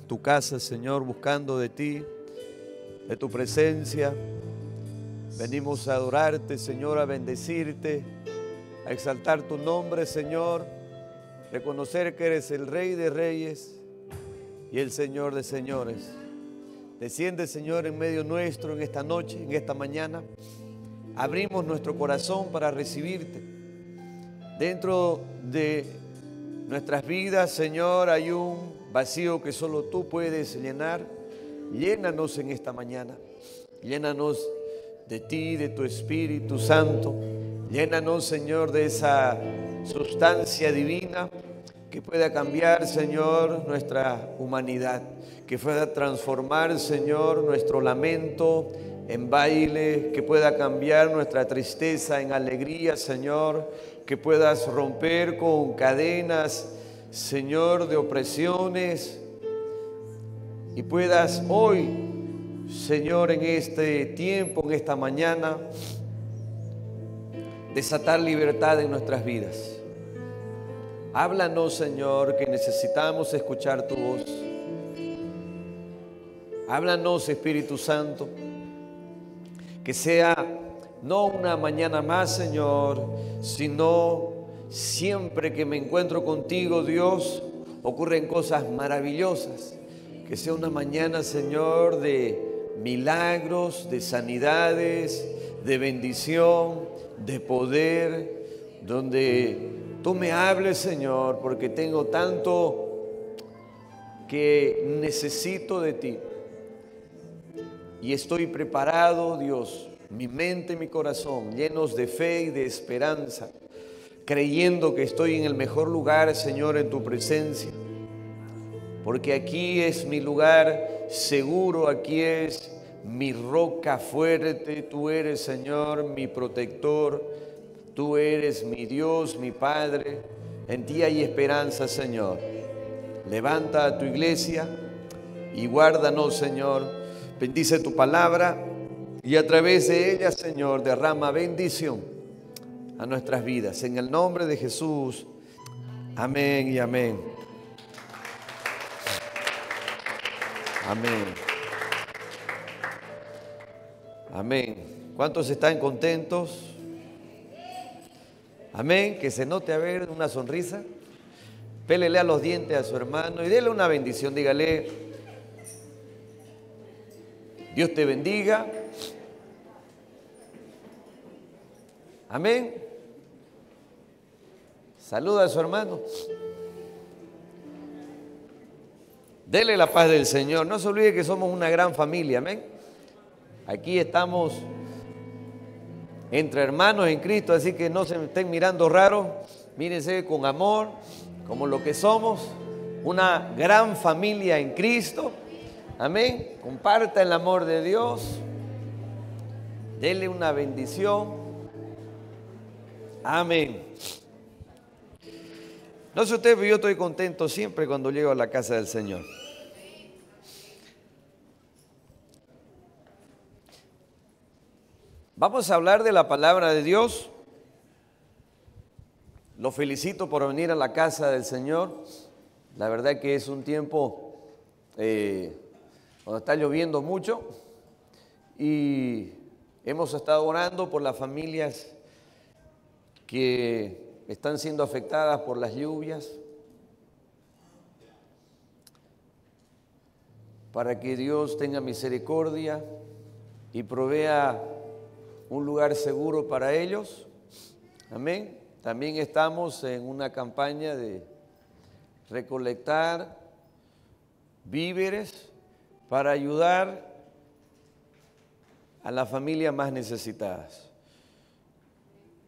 tu casa, Señor, buscando de ti, de tu presencia. Venimos a adorarte, Señor, a bendecirte, a exaltar tu nombre, Señor, reconocer que eres el Rey de Reyes y el Señor de Señores. Desciende, Señor, en medio nuestro en esta noche, en esta mañana. Abrimos nuestro corazón para recibirte. Dentro de nuestras vidas, Señor, hay un vacío que solo tú puedes llenar. Llénanos en esta mañana. Llénanos de ti, de tu Espíritu Santo. Llénanos, Señor, de esa sustancia divina que pueda cambiar, Señor, nuestra humanidad, que pueda transformar, Señor, nuestro lamento en baile, que pueda cambiar nuestra tristeza en alegría, Señor, que puedas romper con cadenas, Señor, de opresiones, y puedas hoy, Señor, en este tiempo, en esta mañana, desatar libertad en nuestras vidas. Háblanos, Señor, que necesitamos escuchar tu voz. Háblanos, Espíritu Santo, que sea no una mañana más, Señor, sino siempre que me encuentro contigo, Dios, ocurren cosas maravillosas. Que sea una mañana, Señor, de milagros, de sanidades, de bendición, de poder, donde tú me hables, Señor, porque tengo tanto que necesito de ti. Y estoy preparado, Dios, mi mente y mi corazón, llenos de fe y de esperanza, creyendo que estoy en el mejor lugar, Señor, en tu presencia. Porque aquí es mi lugar seguro, aquí es mi roca fuerte. Tú eres, Señor, mi protector. Tú eres mi Dios, mi Padre. En ti hay esperanza, Señor. Levanta a tu iglesia y guárdanos, Señor. Bendice tu palabra y a través de ella, Señor, derrama bendición a nuestras vidas. En el nombre de Jesús. Amén y amén. Amén. Amén. ¿Cuántos están contentos? Amén. Que se note a ver una sonrisa. Pélele a los dientes a su hermano y déle una bendición. Dígale: Dios te bendiga. Amén. Saluda a su hermano. Dele la paz del Señor. No se olvide que somos una gran familia. Amén. Aquí estamos entre hermanos en Cristo, así que no se me estén mirando raro. Mírense con amor, como lo que somos, una gran familia en Cristo. Amén. Comparta el amor de Dios. Dele una bendición. Amén. No sé usted, pero yo estoy contento siempre cuando llego a la casa del Señor. Vamos a hablar de la palabra de Dios. Lo felicito por venir a la casa del Señor. La verdad que es un tiempo cuando está lloviendo mucho y hemos estado orando por las familias que están siendo afectadas por las lluvias, para que Dios tenga misericordia y provea un lugar seguro para ellos. Amén. También estamos en una campaña de recolectar víveres para ayudar a las familias más necesitadas.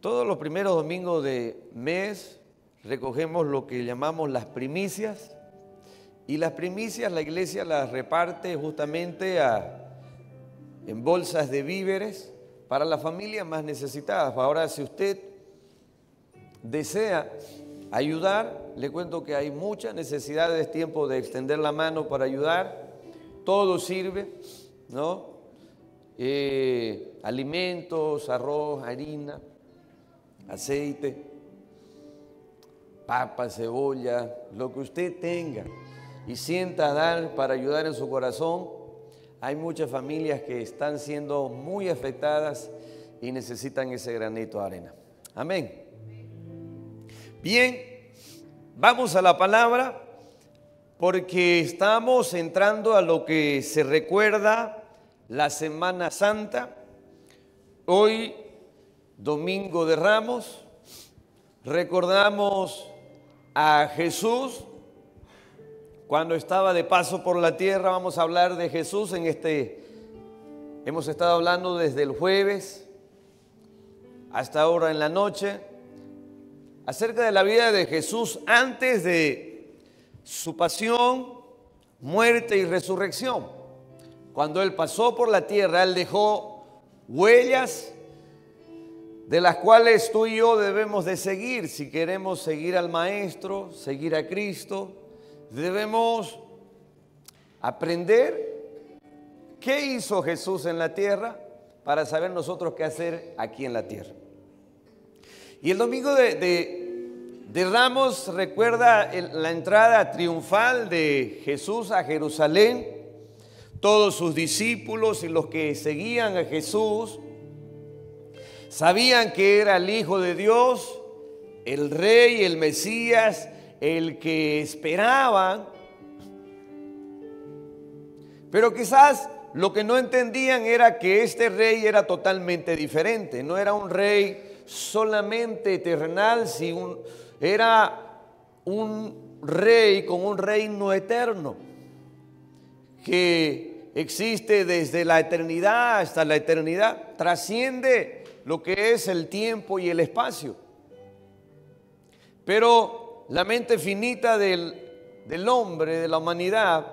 Todos los primeros domingos de mes recogemos lo que llamamos las primicias, y las primicias la iglesia las reparte justamente en bolsas de víveres para las familias más necesitadas. Ahora, si usted desea ayudar, le cuento que hay muchas necesidades, es tiempo de extender la mano para ayudar. Todo sirve, ¿no? Alimentos, arroz, harina, aceite, papa, cebolla, lo que usted tenga. y sienta dar para ayudar en su corazón. Hay muchas familias que están siendo muy afectadas y necesitan ese granito de arena. Amén. Bien, vamos a la palabra porque estamos entrando a lo que se recuerda la Semana Santa. Hoy, Domingo de Ramos, recordamos a Jesús cuando estaba de paso por la tierra. Vamos a hablar de Jesús hemos estado hablando desde el jueves hasta ahora en la noche acerca de la vida de Jesús antes de su pasión, muerte y resurrección. Cuando Él pasó por la tierra, Él dejó huellas de las cuales tú y yo debemos de seguir. Si queremos seguir al Maestro, seguir a Cristo, debemos aprender qué hizo Jesús en la tierra para saber nosotros qué hacer aquí en la tierra. Y el domingo de Ramos recuerda la entrada triunfal de Jesús a Jerusalén. Todos sus discípulos y los que seguían a Jesús sabían que era el Hijo de Dios, el Rey, el Mesías, el que esperaban. Pero quizás lo que no entendían era que este rey era totalmente diferente. No era un rey solamente terrenal, sino era un rey con un reino eterno que existe desde la eternidad hasta la eternidad, trasciende lo que es el tiempo y el espacio. Pero la mente finita del hombre, de la humanidad,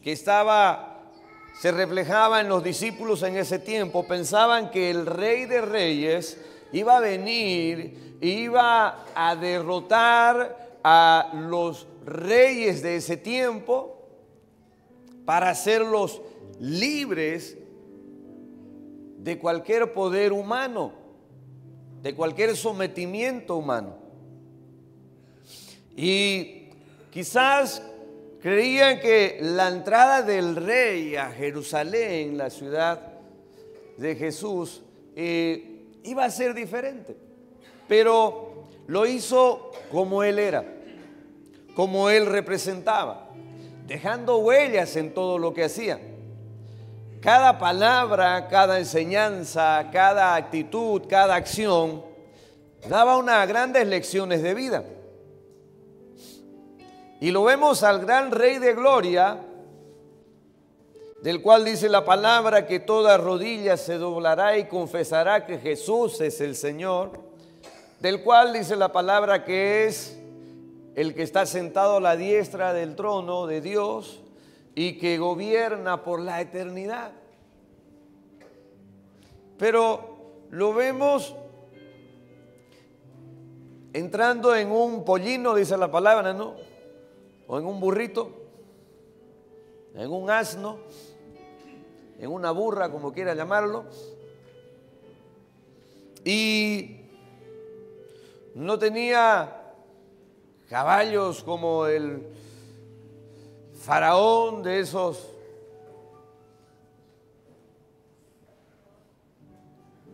que se reflejaba en los discípulos en ese tiempo, pensaban que el Rey de Reyes iba a venir, iba a derrotar a los reyes de ese tiempo para hacerlos libres de cualquier poder humano, de cualquier sometimiento humano. Y quizás creían que la entrada del rey a Jerusalén, la ciudad de Jesús, iba a ser diferente. Pero lo hizo como Él era, como Él representaba, dejando huellas en todo lo que hacía. Cada palabra, cada enseñanza, cada actitud, cada acción daba unas grandes lecciones de vida. Y lo vemos al gran Rey de Gloria, del cual dice la palabra que toda rodilla se doblará y confesará que Jesús es el Señor, del cual dice la palabra que es el que está sentado a la diestra del trono de Dios y que gobierna por la eternidad. Pero lo vemos entrando en un pollino, dice la palabra, ¿no? O en un burrito, en un asno, en una burra, como quiera llamarlo. Y no tenía caballos como el faraón de esos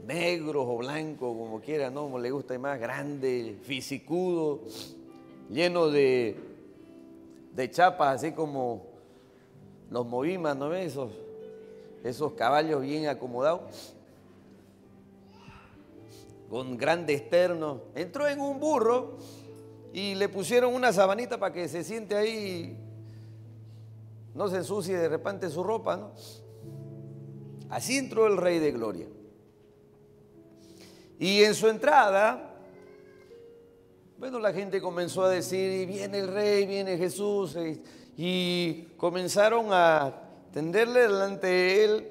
negros o blancos, como quiera, ¿no? Como le gusta más, grande, fisicudo, lleno de chapas, así como los movimas, ¿no ves? Esos caballos bien acomodados, con grandes ternos. Entró en un burro y le pusieron una sabanita para que se siente ahí, no se ensucie de repente su ropa, ¿no? Así entró el Rey de Gloria. Y en su entrada, bueno, la gente comenzó a decir, y viene el Rey, viene Jesús, y comenzaron a tenderle delante de Él,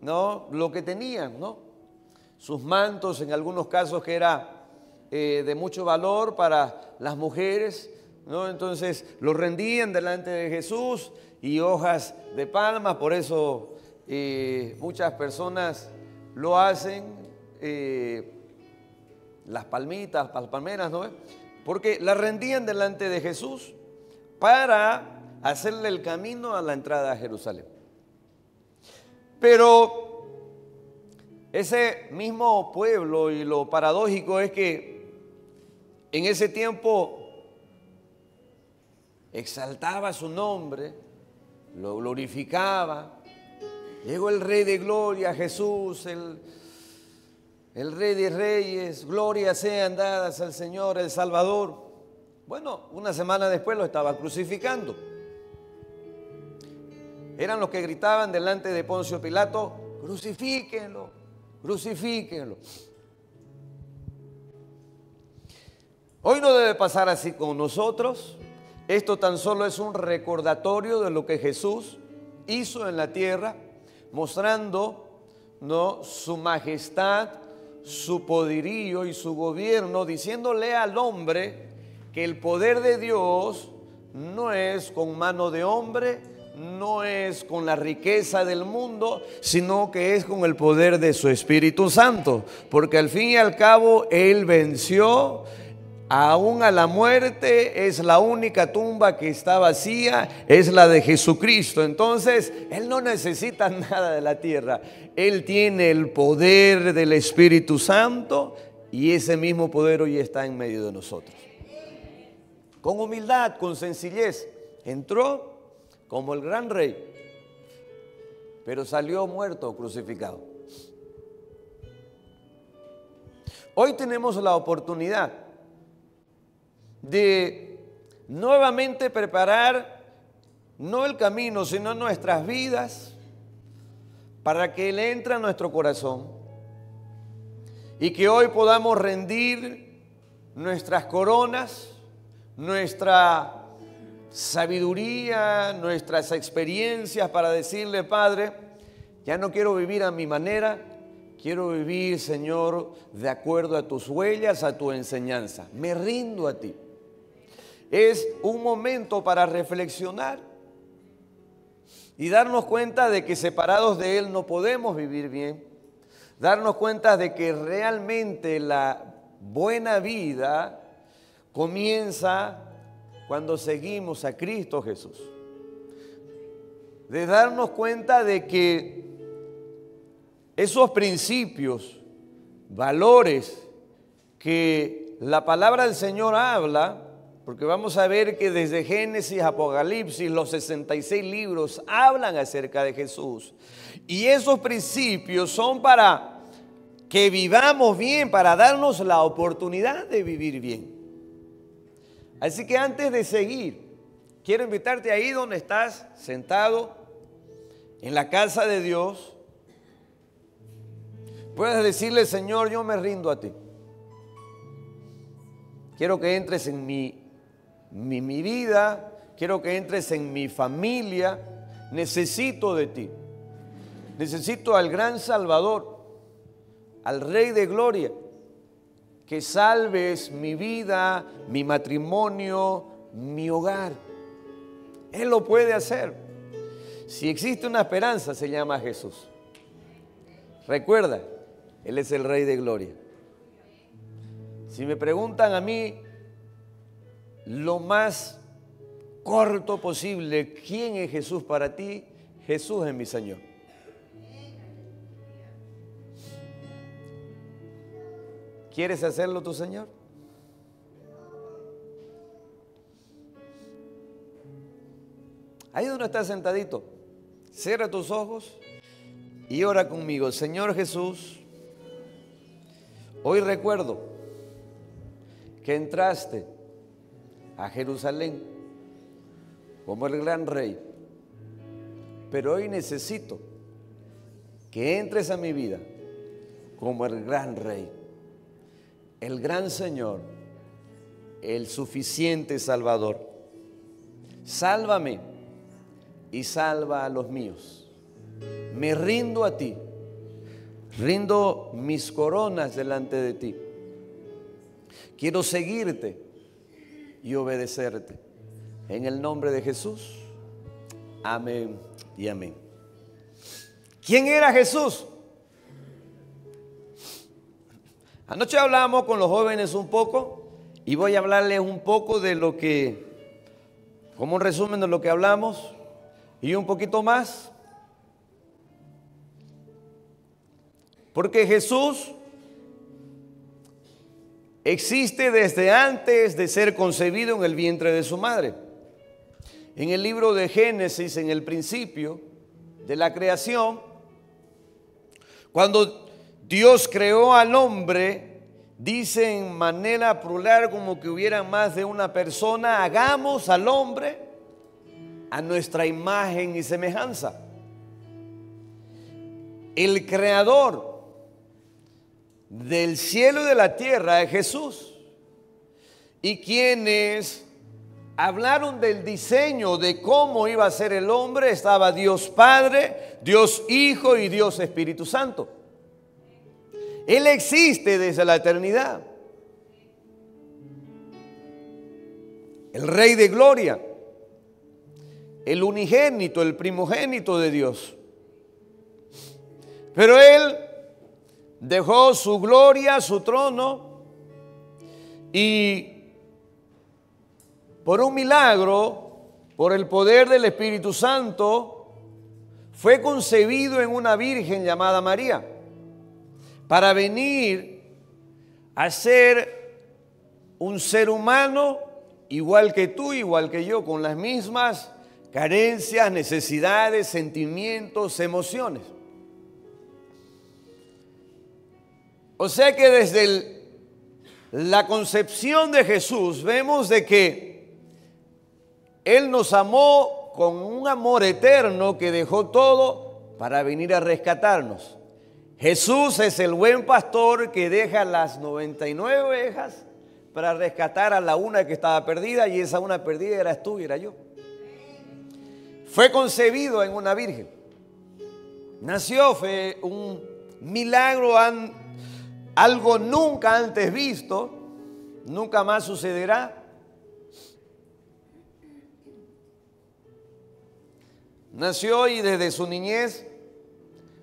¿no?, lo que tenían, ¿no? Sus mantos, en algunos casos que era de mucho valor para las mujeres, ¿no? Entonces lo rendían delante de Jesús y hojas de palma. Por eso muchas personas lo hacen, las palmitas, las palmeras, ¿no? Porque la rendían delante de Jesús para hacerle el camino a la entrada a Jerusalén. Pero ese mismo pueblo, y lo paradójico es que en ese tiempo exaltaba su nombre, lo glorificaba. Llegó el Rey de Gloria, Jesús, el Rey de Reyes, gloria sean dadas al Señor, el Salvador. Bueno, una semana después lo estaba crucificando. Eran los que gritaban delante de Poncio Pilato: crucifíquenlo, crucifíquenlo. Hoy no debe pasar así con nosotros. Esto tan solo es un recordatorio de lo que Jesús hizo en la tierra, mostrando, ¿no?, su majestad, su poderío y su gobierno, diciéndole al hombre que el poder de Dios no es con mano de hombre, no es con la riqueza del mundo, sino que es con el poder de su Espíritu Santo, porque al fin y al cabo Él venció aún a la muerte. Es la única tumba que está vacía, es la de Jesucristo. Entonces Él no necesita nada de la tierra. Él tiene el poder del Espíritu Santo, y ese mismo poder hoy está en medio de nosotros. Con humildad, con sencillez, entró como el gran rey, pero salió muerto, crucificado. Hoy tenemos la oportunidad de nuevamente preparar no el camino, sino nuestras vidas, para que Él entre a nuestro corazón y que hoy podamos rendir nuestras coronas, nuestra sabiduría, nuestras experiencias, para decirle: Padre, ya no quiero vivir a mi manera, quiero vivir, Señor, de acuerdo a tus huellas, a tu enseñanza. Me rindo a ti. Es un momento para reflexionar y darnos cuenta de que separados de Él no podemos vivir bien. Darnos cuenta de que realmente la buena vida comienza cuando seguimos a Cristo Jesús. De darnos cuenta de que esos principios, valores que la palabra del Señor habla, porque vamos a ver que desde Génesis a Apocalipsis, los 66 libros hablan acerca de Jesús. Y esos principios son para que vivamos bien, para darnos la oportunidad de vivir bien. Así que antes de seguir, quiero invitarte ahí donde estás sentado, en la casa de Dios. Puedes decirle: Señor, yo me rindo a ti. Quiero que entres en mi vida, quiero que entres en mi familia. Necesito de ti. Necesito al gran Salvador, al Rey de Gloria, que salves mi vida, mi matrimonio, mi hogar. Él lo puede hacer. Si existe una esperanza, se llama Jesús. Recuerda, Él es el Rey de Gloria. Si me preguntan a mí, lo más corto posible, ¿quién es Jesús para ti? Jesús es mi Señor. ¿Quieres hacerlo tu Señor? Ahí donde estás sentadito, cierra tus ojos y ora conmigo. Señor Jesús, hoy recuerdo que entraste a Jerusalén como el gran rey, pero hoy necesito que entres a mi vida como el gran rey, el gran Señor, el suficiente Salvador. Sálvame y salva a los míos. Me rindo a ti, rindo mis coronas delante de ti. Quiero seguirte y obedecerte. En el nombre de Jesús. Amén y amén. ¿Quién era Jesús? Anoche hablamos con los jóvenes un poco y voy a hablarles un poco de lo que como un resumen de lo que hablamos y un poquito más. Porque Jesús existe desde antes de ser concebido en el vientre de su madre. En el libro de Génesis, en el principio de la creación, cuando Dios creó al hombre, dice en manera plural como que hubiera más de una persona: hagamos al hombre a nuestra imagen y semejanza. El creador del cielo y de la tierra es Jesús. Y quienes hablaron del diseño de cómo iba a ser el hombre, estaba Dios Padre, Dios Hijo y Dios Espíritu Santo. Él existe desde la eternidad. El Rey de Gloria, el unigénito, el primogénito de Dios. Pero Él dejó su gloria, su trono, y por un milagro, por el poder del Espíritu Santo, fue concebido en una virgen llamada María, para venir a ser un ser humano igual que tú, igual que yo, con las mismas carencias, necesidades, sentimientos, emociones. O sea que desde la concepción de Jesús vemos de que Él nos amó con un amor eterno que dejó todo para venir a rescatarnos. Jesús es el buen pastor que deja las 99 ovejas para rescatar a la una que estaba perdida, y esa una perdida eras tú y era yo. Fue concebido en una virgen. Nació, fue un milagro, algo nunca antes visto, nunca más sucederá. Nació y desde su niñez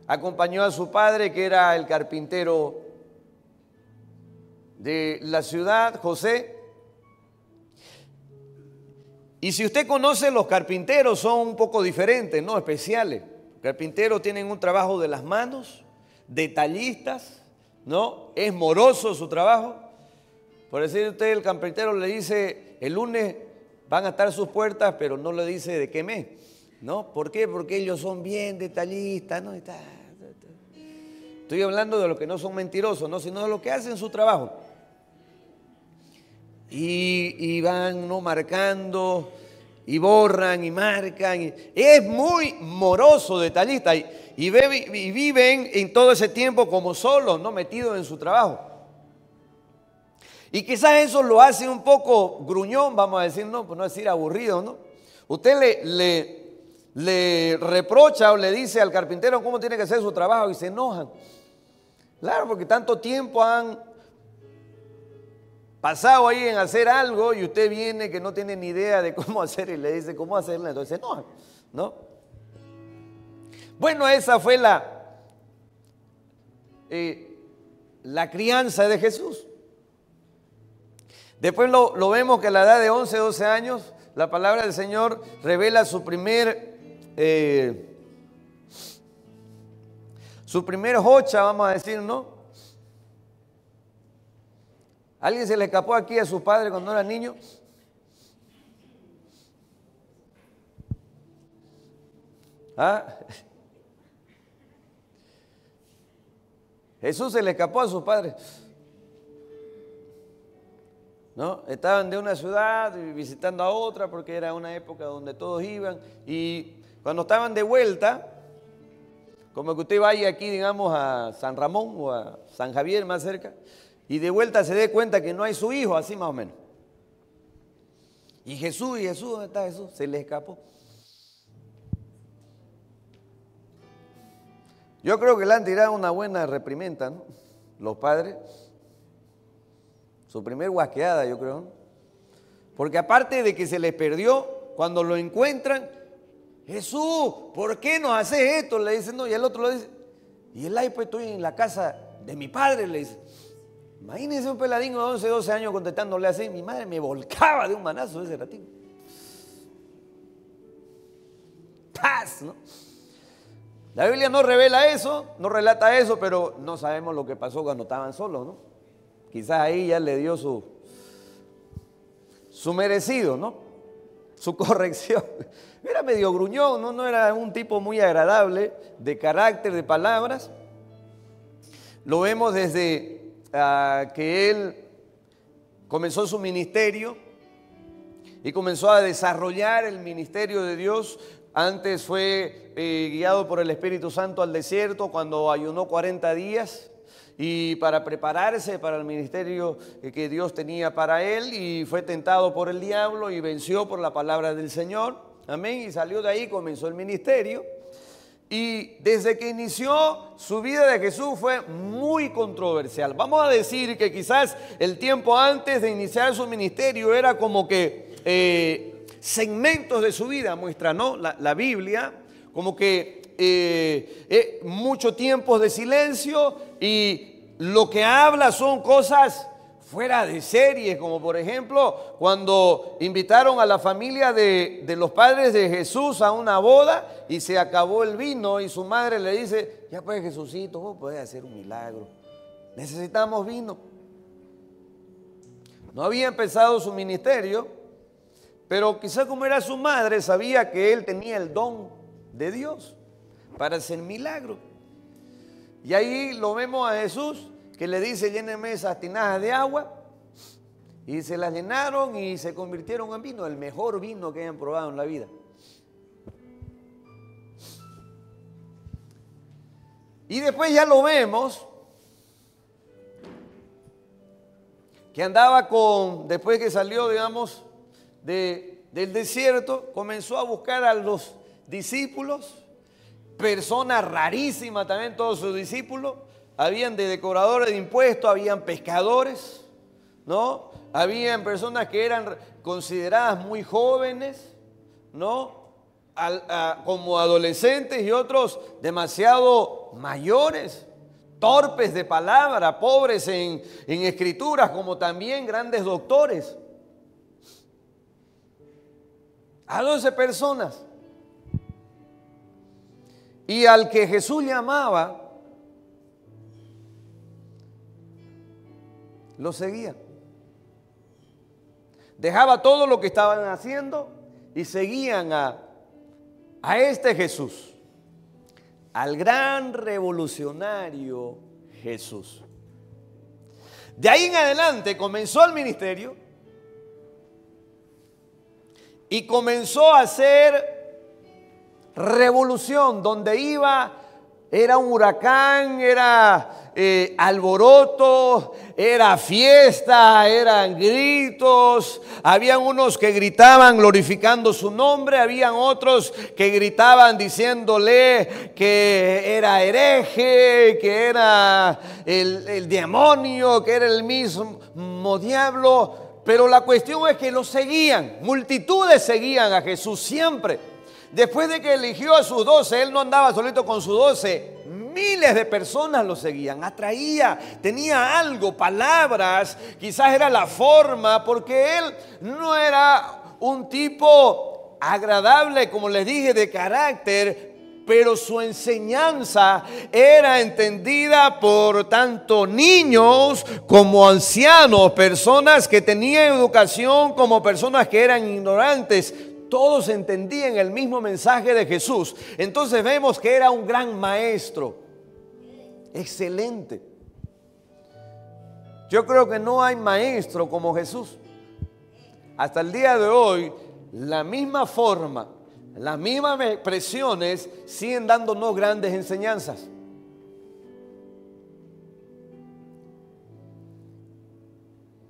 acompañó a su padre, que era el carpintero de la ciudad, José. Y si usted conoce, los carpinteros son un poco diferentes, ¿no? Especiales. Los carpinteros tienen un trabajo de las manos, detallistas, ¿no? Es moroso su trabajo. Por decir usted, el carpintero le dice: el lunes van a estar sus puertas, pero no le dice de qué mes, ¿no? ¿Por qué? Porque ellos son bien detallistas, ¿no? Estoy hablando de los que no son mentirosos, ¿no? Sino de los que hacen su trabajo. Y van, ¿no?, marcando, y borran y marcan. Es muy moroso, detallista, y viven en todo ese tiempo como solos, ¿no?, metidos en su trabajo. Y quizás eso lo hace un poco gruñón, vamos a decir, no, pues no decir aburrido, ¿no? Usted le reprocha o le dice al carpintero cómo tiene que hacer su trabajo y se enojan. Claro, porque tanto tiempo han pasado ahí en hacer algo, y usted viene que no tiene ni idea de cómo hacer y le dice cómo hacerlo, entonces se enojan, ¿no? Bueno, esa fue la crianza de Jesús. Después lo vemos que a la edad de 11, 12 años, la palabra del Señor revela su primer jocha, vamos a decir, ¿no? ¿Alguien se le escapó aquí a su padre cuando era niño? ¿Ah? Jesús se le escapó a sus padres, ¿no? Estaban de una ciudad visitando a otra, porque era una época donde todos iban, y cuando estaban de vuelta, como que usted vaya aquí, digamos, a San Ramón o a San Javier, más cerca, y de vuelta se dé cuenta que no hay su hijo, así más o menos. Y Jesús, ¿dónde está Jesús? Se le escapó. Yo creo que le han tirado una buena reprimenda, ¿no?, los padres. Su primer guasqueada, yo creo, ¿no? Porque aparte de que se les perdió, cuando lo encuentran: Jesús, ¿por qué nos haces esto? Le dicen, no, y el otro le dice: y el ay, pues estoy en la casa de mi padre, le dice. Imagínense un peladín de 11, 12 años contestándole así. Mi madre me volcaba de un manazo ese ratito. paz, ¿no? La Biblia no revela eso, no relata eso, pero no sabemos lo que pasó cuando estaban solos, ¿no? Quizás ahí ya le dio su merecido, ¿no? Su corrección. Era medio gruñón, ¿no? No era un tipo muy agradable de carácter, de palabras. Lo vemos desde que él comenzó su ministerio y comenzó a desarrollar el ministerio de Dios. Antes fue guiado por el Espíritu Santo al desierto cuando ayunó 40 días y para prepararse para el ministerio que Dios tenía para él, y fue tentado por el diablo y venció por la palabra del Señor. Amén. Y salió de ahí, comenzó el ministerio. Y desde que inició su vida de Jesús fue muy controversial. Vamos a decir que quizás el tiempo antes de iniciar su ministerio era como que segmentos de su vida muestra, ¿no? La Biblia, como que mucho tiempo de silencio, y lo que habla son cosas fuera de serie, como por ejemplo cuando invitaron a la familia de los padres de Jesús a una boda y se acabó el vino, y su madre le dice: ya pues, Jesucito, vos podés hacer un milagro, necesitamos vino. No había empezado su ministerio, pero quizá como era su madre, sabía que él tenía el don de Dios para hacer milagros. Y ahí lo vemos a Jesús que le dice: llénenme esas tinajas de agua. Y se las llenaron y se convirtieron en vino, el mejor vino que hayan probado en la vida. Y después ya lo vemos que andaba después que salió, digamos, del desierto, comenzó a buscar a los discípulos, personas rarísimas también, todos sus discípulos. Habían de decoradores de impuestos, habían pescadores, ¿no? Habían personas que eran consideradas muy jóvenes, ¿no? Como adolescentes, y otros demasiado mayores, torpes de palabra, pobres en escrituras, como también grandes doctores. A 12 personas. Y al que Jesús llamaba, lo seguía. Dejaba todo lo que estaban haciendo y seguían a este Jesús, al gran revolucionario Jesús. De ahí en adelante comenzó el ministerio y comenzó a hacer revolución. Donde iba era un huracán, era alboroto, era fiesta, eran gritos. Habían unos que gritaban glorificando su nombre, habían otros que gritaban diciéndole que era hereje, que era el demonio, que era el mismo diablo. Pero la cuestión es que lo seguían, multitudes seguían a Jesús siempre. Después de que eligió a sus 12, él no andaba solito con sus 12, miles de personas lo seguían, atraía, tenía algo, palabras, quizás era la forma, porque él no era un tipo agradable, como les dije, de carácter, pero su enseñanza era entendida por tanto niños como ancianos, personas que tenían educación como personas que eran ignorantes. Todos entendían el mismo mensaje de Jesús. Entonces vemos que era un gran maestro. Excelente. Yo creo que no hay maestro como Jesús. Hasta el día de hoy, la misma forma, las mismas expresiones siguen dándonos grandes enseñanzas.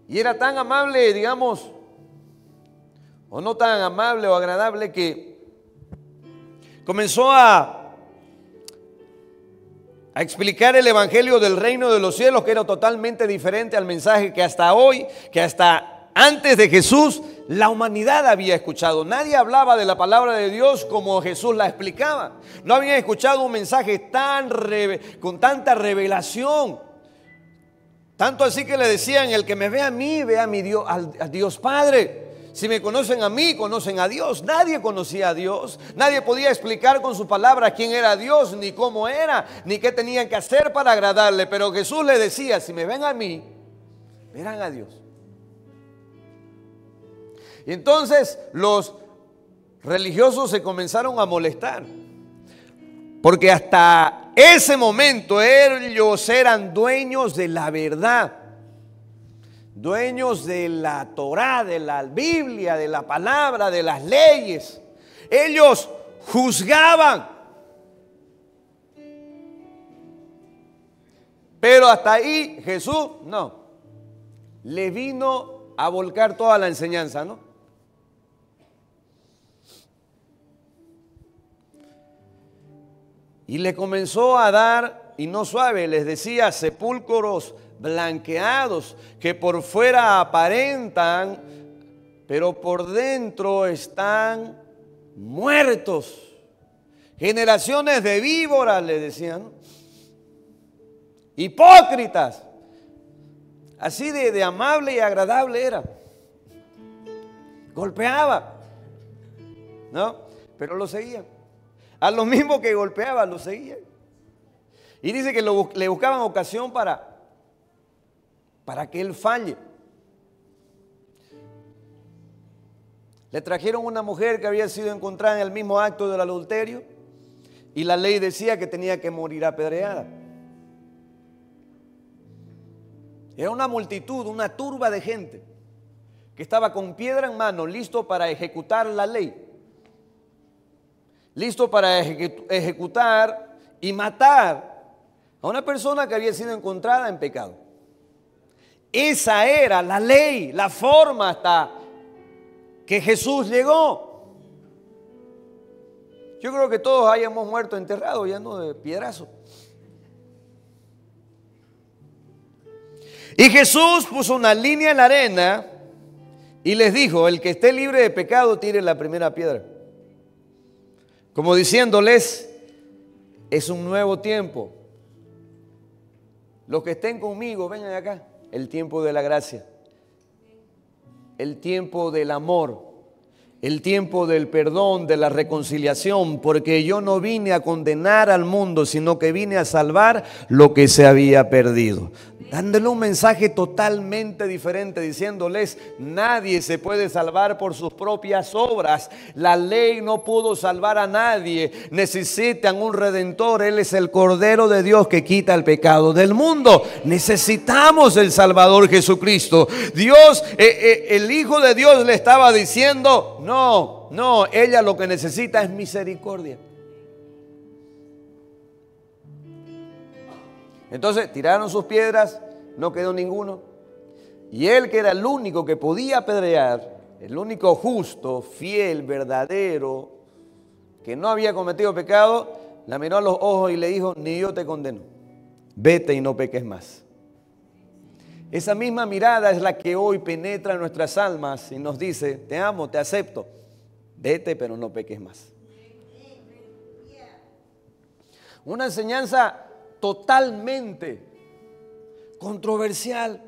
Y era tan amable, digamos, o no tan amable o agradable, que comenzó a explicar el evangelio del reino de los cielos, que era totalmente diferente al mensaje que hasta hoy, que hasta antes de Jesús, la humanidad había escuchado. Nadie hablaba de la palabra de Dios como Jesús la explicaba. No habían escuchado un mensaje con tanta revelación. Tanto así que le decían: el que me ve a mí, ve a mi Dios, a Dios Padre. Si me conocen a mí, conocen a Dios. Nadie conocía a Dios. Nadie podía explicar con sus palabras quién era Dios, ni cómo era, ni qué tenían que hacer para agradarle. Pero Jesús le decía, si me ven a mí, verán a Dios. Y entonces los religiosos se comenzaron a molestar. Porque hasta ese momento ellos eran dueños de la verdad. Dueños de la Torá, de la Biblia, de la palabra, de las leyes. Ellos juzgaban. Pero hasta ahí Jesús no. Le vino a volcar toda la enseñanza, ¿no? Y le comenzó a dar, y no suave, les decía, sepulcros blanqueados, que por fuera aparentan, pero por dentro están muertos. Generaciones de víboras, le decían, ¿no? Hipócritas. Así de amable y agradable era. Golpeaba, ¿no? Pero lo seguían. A los mismos que golpeaba, lo seguían. Y dice que le buscaban ocasión para que él falle. Le trajeron una mujer que había sido encontrada en el mismo acto del adulterio y la ley decía que tenía que morir apedreada. Era una multitud, una turba de gente que estaba con piedra en mano, listo para ejecutar la ley. Listo para ejecutar y matar a una persona que había sido encontrada en pecado. Esa era la ley, la forma hasta que Jesús llegó. Yo creo que todos hayamos muerto enterrados, ya no de piedrazo. Y Jesús puso una línea en la arena y les dijo, el que esté libre de pecado tire la primera piedra. Como diciéndoles, es un nuevo tiempo. Los que estén conmigo, vengan acá. El tiempo de la gracia. El tiempo del amor. El tiempo del perdón, de la reconciliación. Porque yo no vine a condenar al mundo, sino que vine a salvar lo que se había perdido. Dándole un mensaje totalmente diferente, diciéndoles, nadie se puede salvar por sus propias obras. La ley no pudo salvar a nadie. Necesitan un redentor. Él es el Cordero de Dios que quita el pecado del mundo. Necesitamos el Salvador Jesucristo. Dios, el Hijo de Dios le estaba diciendo, no, ella lo que necesita es misericordia. Entonces tiraron sus piedras, no quedó ninguno. Y él, que era el único que podía apedrear, el único justo, fiel, verdadero, que no había cometido pecado, la miró a los ojos y le dijo, ni yo te condeno, vete y no peques más. Esa misma mirada es la que hoy penetra en nuestras almas y nos dice, te amo, te acepto, vete pero no peques más. Una enseñanza totalmente controversial,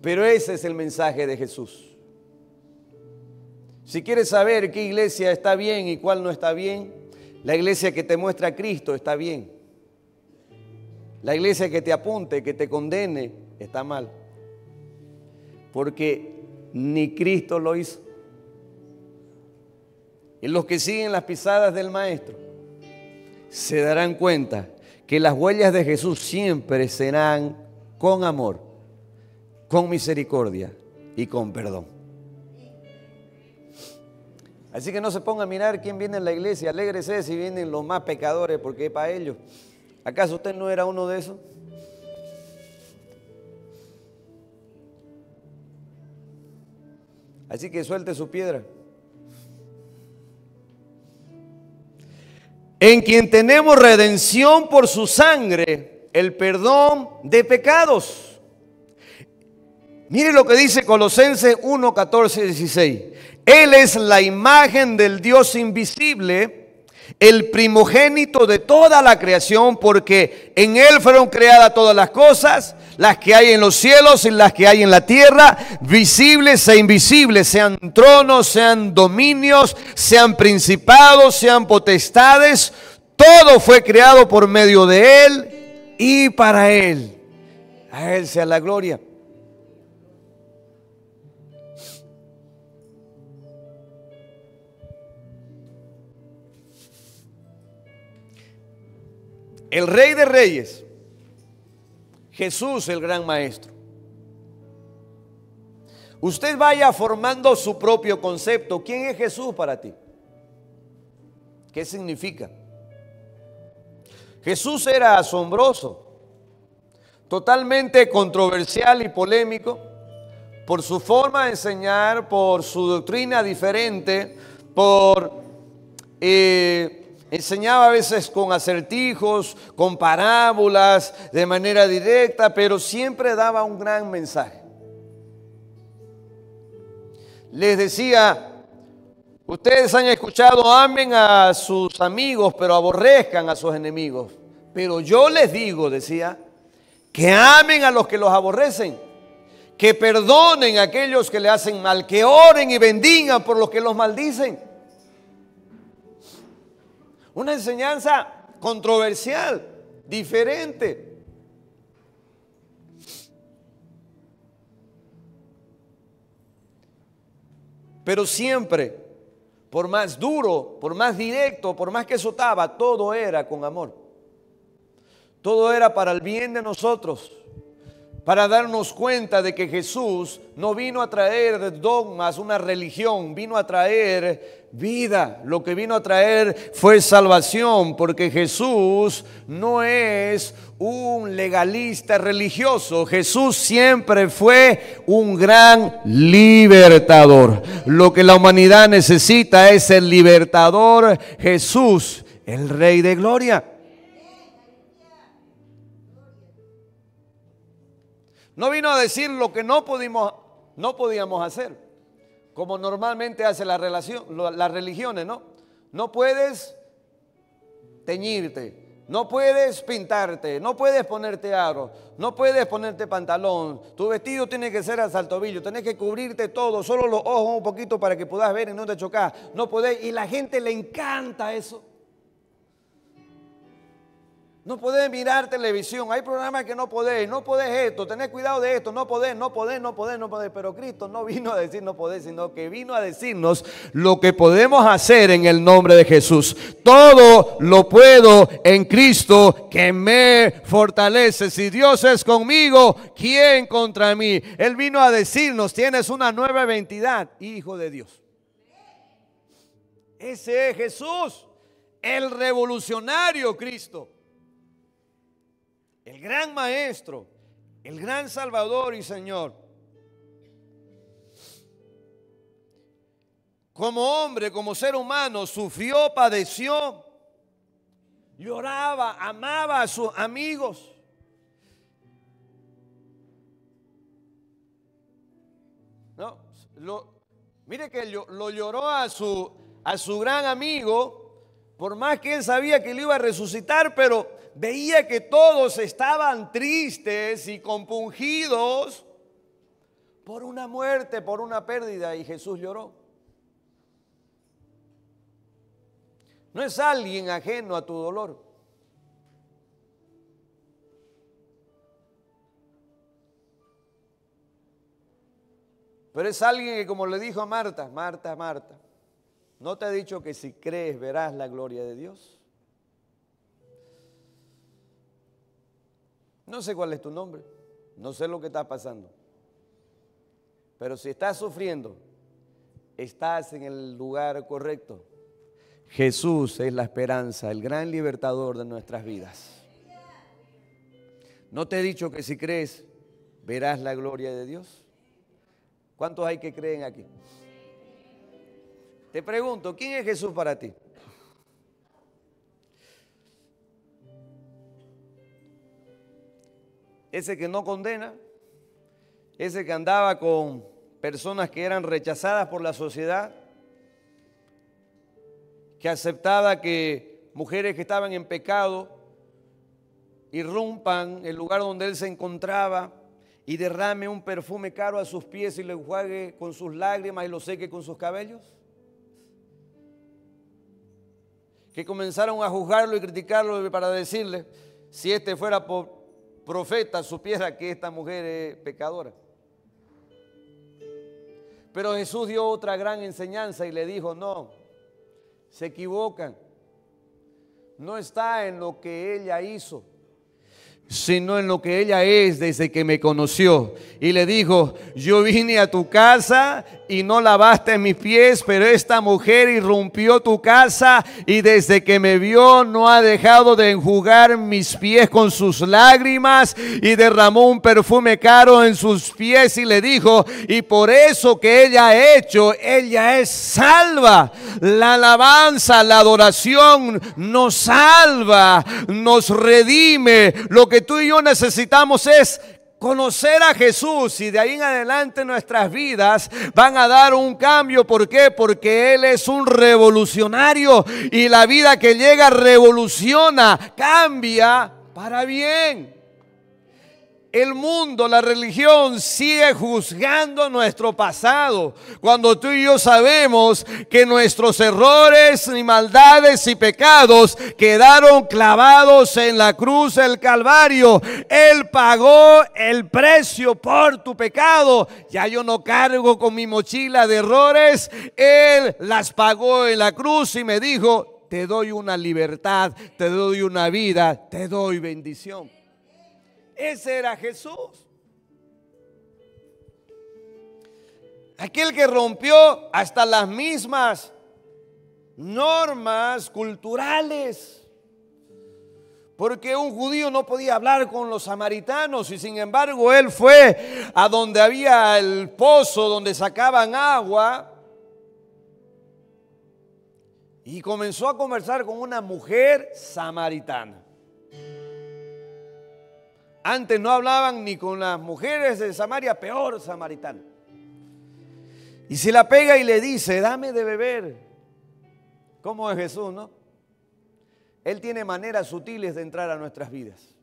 pero ese es el mensaje de Jesús. Si quieres saber qué iglesia está bien y cuál no está bien, la iglesia que te muestra a Cristo está bien. La iglesia que te apunte, que te condene, está mal, porque ni Cristo lo hizo. Y los que siguen las pisadas del Maestro se darán cuenta que las huellas de Jesús siempre serán con amor, con misericordia y con perdón. Así que no se ponga a mirar quién viene en la iglesia, alégrese si vienen los más pecadores, porque es para ellos. ¿Acaso usted no era uno de esos? Así que suelte su piedra. En quien tenemos redención por su sangre, el perdón de pecados. Mire lo que dice Colosenses 1, 14 y 16. Él es la imagen del Dios invisible, el primogénito de toda la creación, porque en Él fueron creadas todas las cosas, las que hay en los cielos y las que hay en la tierra, visibles e invisibles, sean tronos, sean dominios, sean principados, sean potestades. Todo fue creado por medio de Él y para Él. A Él sea la gloria. El Rey de Reyes, Jesús el gran Maestro. Usted vaya formando su propio concepto. ¿Quién es Jesús para ti? ¿Qué significa? Jesús era asombroso, totalmente controversial y polémico por su forma de enseñar, por su doctrina diferente, enseñaba a veces con acertijos, con parábolas, de manera directa, pero siempre daba un gran mensaje. Les decía, ustedes han escuchado, amen a sus amigos, pero aborrezcan a sus enemigos. Pero yo les digo, decía, que amen a los que los aborrecen, que perdonen a aquellos que le hacen mal, que oren y bendigan por los que los maldicen. Una enseñanza controversial, diferente. Pero siempre, por más duro, por más directo, por más que azotaba, todo era con amor. Todo era para el bien de nosotros, para darnos cuenta de que Jesús no vino a traer dogmas, una religión, vino a traer vida. Lo que vino a traer fue salvación, porque Jesús no es un legalista religioso. Jesús siempre fue un gran libertador. Lo que la humanidad necesita es el libertador Jesús, el Rey de Gloria. No vino a decir lo que no podíamos hacer, como normalmente hace las religiones, ¿no? No puedes teñirte, no puedes pintarte, no puedes ponerte aro, no puedes ponerte pantalón, tu vestido tiene que ser hasta el tobillo, tenés que cubrirte todo, solo los ojos un poquito para que puedas ver y no te chocas, no podés, y la gente le encanta eso. No podés mirar televisión, hay programas que no podés esto, tenés cuidado de esto, no podés, pero Cristo no vino a decir no podés, sino que vino a decirnos lo que podemos hacer en el nombre de Jesús. Todo lo puedo en Cristo que me fortalece. Si Dios es conmigo, ¿quién contra mí? Él vino a decirnos, tienes una nueva identidad, hijo de Dios. Ese es Jesús, el revolucionario Cristo. El gran Maestro, el gran Salvador y Señor. Como hombre, como ser humano, sufrió, padeció, lloraba, amaba a sus amigos. No, mire que lo lloró a su gran amigo, por más que él sabía que lo iba a resucitar, pero veía que todos estaban tristes y compungidos por una muerte, por una pérdida, y Jesús lloró. No es alguien ajeno a tu dolor. Pero es alguien que, como le dijo a Marta, Marta, Marta, ¿no te ha dicho que si crees verás la gloria de Dios? No sé cuál es tu nombre, no sé lo que está pasando, pero si estás sufriendo, estás en el lugar correcto. Jesús es la esperanza, el gran libertador de nuestras vidas. ¿No te he dicho que si crees, verás la gloria de Dios? ¿Cuántos hay que creen aquí? Te pregunto, ¿quién es Jesús para ti? Ese que no condena, ese que andaba con personas que eran rechazadas por la sociedad, que aceptaba que mujeres que estaban en pecado irrumpan el lugar donde él se encontraba y derrame un perfume caro a sus pies y lo enjuague con sus lágrimas y lo seque con sus cabellos? Que comenzaron a juzgarlo y criticarlo para decirle, si este fuera profeta, supiera que esta mujer es pecadora. Pero Jesús dio otra gran enseñanza y le dijo, no, se equivocan. No está en lo que ella hizo, sino en lo que ella es desde que me conoció. Y le dijo, yo vine a tu casa y no lavaste mis pies, pero esta mujer irrumpió tu casa y desde que me vio no ha dejado de enjugar mis pies con sus lágrimas y derramó un perfume caro en sus pies y le dijo, y por eso que ella ha hecho, ella es salva. La alabanza, la adoración nos salva, nos redime. Lo que tú y yo necesitamos es conocer a Jesús y de ahí en adelante nuestras vidas van a dar un cambio. ¿Por qué? Porque Él es un revolucionario y la vida que llega revoluciona, cambia para bien. El mundo, la religión sigue juzgando nuestro pasado, cuando tú y yo sabemos que nuestros errores y maldades y pecados quedaron clavados en la cruz del Calvario. Él pagó el precio por tu pecado. Ya yo no cargo con mi mochila de errores. Él las pagó en la cruz y me dijo, te doy una libertad, te doy una vida, te doy bendición. Ese era Jesús. Aquel que rompió hasta las mismas normas culturales. Porque un judío no podía hablar con los samaritanos y sin embargo él fue a donde había el pozo donde sacaban agua y comenzó a conversar con una mujer samaritana. Antes no hablaban ni con las mujeres de Samaria, peor samaritana. Y se la pega y le dice, dame de beber. ¿Cómo es Jesús, no? Él tiene maneras sutiles de entrar a nuestras vidas.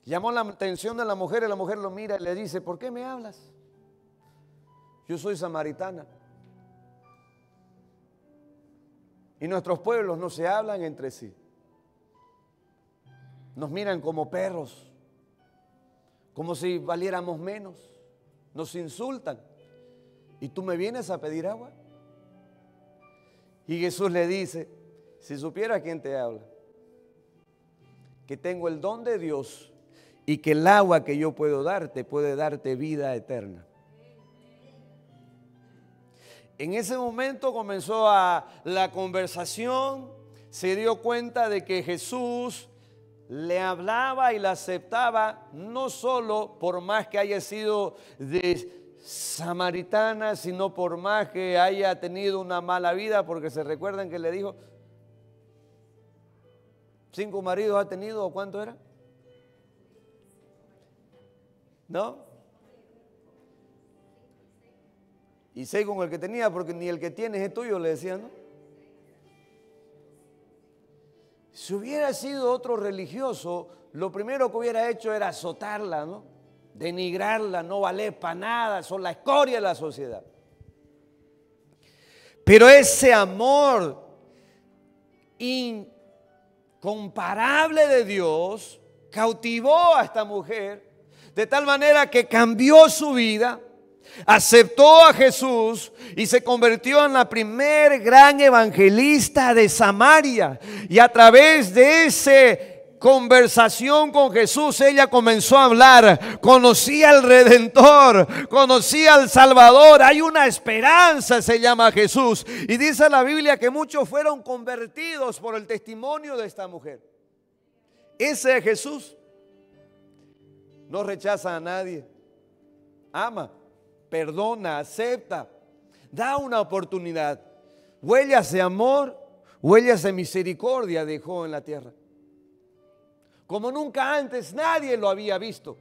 Llamó la atención de la mujer y la mujer lo mira y le dice, ¿por qué me hablas? Yo soy samaritana. Y nuestros pueblos no se hablan entre sí. Nos miran como perros, como si valiéramos menos. Nos insultan. ¿Y tú me vienes a pedir agua? Y Jesús le dice, si supiera quién te habla, que tengo el don de Dios y que el agua que yo puedo darte puede darte vida eterna. En ese momento comenzó la conversación, se dio cuenta de que Jesús le hablaba y la aceptaba, no solo por más que haya sido de samaritana, sino por más que haya tenido una mala vida, porque se recuerdan que le dijo, 5 maridos ha tenido, ¿o cuánto era? ¿No? Y 6 con el que tenía, porque ni el que tienes es tuyo, le decían, ¿no? Si hubiera sido otro religioso, lo primero que hubiera hecho era azotarla, ¿no? Denigrarla, no vale para nada, son la escoria de la sociedad. Pero ese amor incomparable de Dios cautivó a esta mujer de tal manera que cambió su vida. Aceptó a Jesús y se convirtió en la primer gran evangelista de Samaria. Y a través de esa conversación con Jesús, ella comenzó a hablar. Conocía al Redentor, conocía al Salvador. Hay una esperanza, se llama Jesús. Y dice la Biblia que muchos fueron convertidos por el testimonio de esta mujer. Ese es Jesús. No rechaza a nadie. Ama. Perdona, acepta, da una oportunidad. Huellas de amor, huellas de misericordia dejó en la tierra. Como nunca antes nadie lo había visto.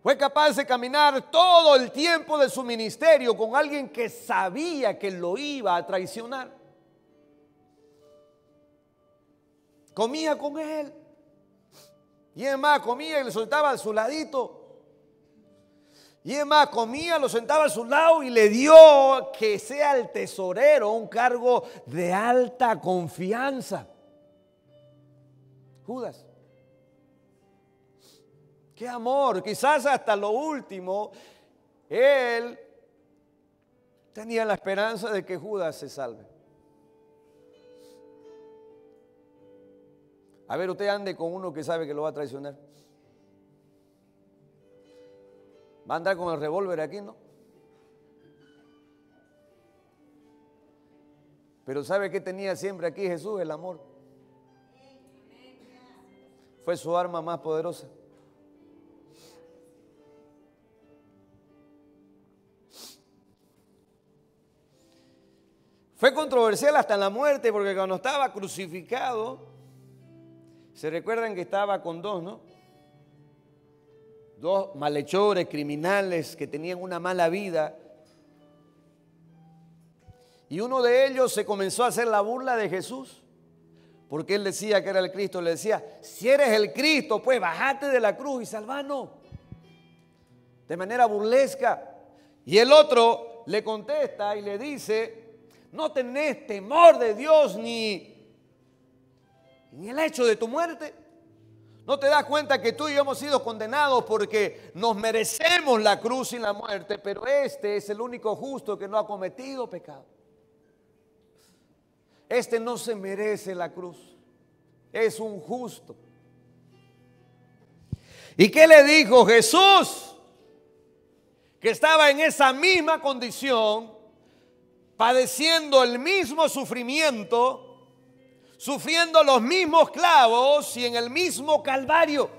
Fue capaz de caminar todo el tiempo de su ministerio con alguien que sabía que lo iba a traicionar. comía con él. Y es más, comía y le soltaba a su ladito. Y es más, comía, lo sentaba a su lado y le dio que sea el tesorero, un cargo de alta confianza. Judas. Qué amor, quizás hasta lo último, él tenía la esperanza de que Judas se salve. A ver, usted ande con uno que sabe que lo va a traicionar. Va a andar con el revólver aquí, ¿no? Pero ¿sabe qué tenía siempre aquí Jesús? El amor. Fue su arma más poderosa. Fue controversial hasta la muerte, porque cuando estaba crucificado, se recuerdan que estaba con dos, ¿no? Dos malhechores, criminales que tenían una mala vida. Y uno de ellos se comenzó a hacer la burla de Jesús, porque él decía que era el Cristo. Le decía, si eres el Cristo, pues bájate de la cruz y salvanos. De manera burlesca. Y el otro le contesta y le dice, no tenés temor de Dios ni el hecho de tu muerte. ¿No te das cuenta que tú y yo hemos sido condenados porque nos merecemos la cruz y la muerte? Pero este es el único justo que no ha cometido pecado. Este no se merece la cruz. Es un justo. ¿Y qué le dijo Jesús? Que estaba en esa misma condición, padeciendo el mismo sufrimiento, sufriendo los mismos clavos y en el mismo calvario.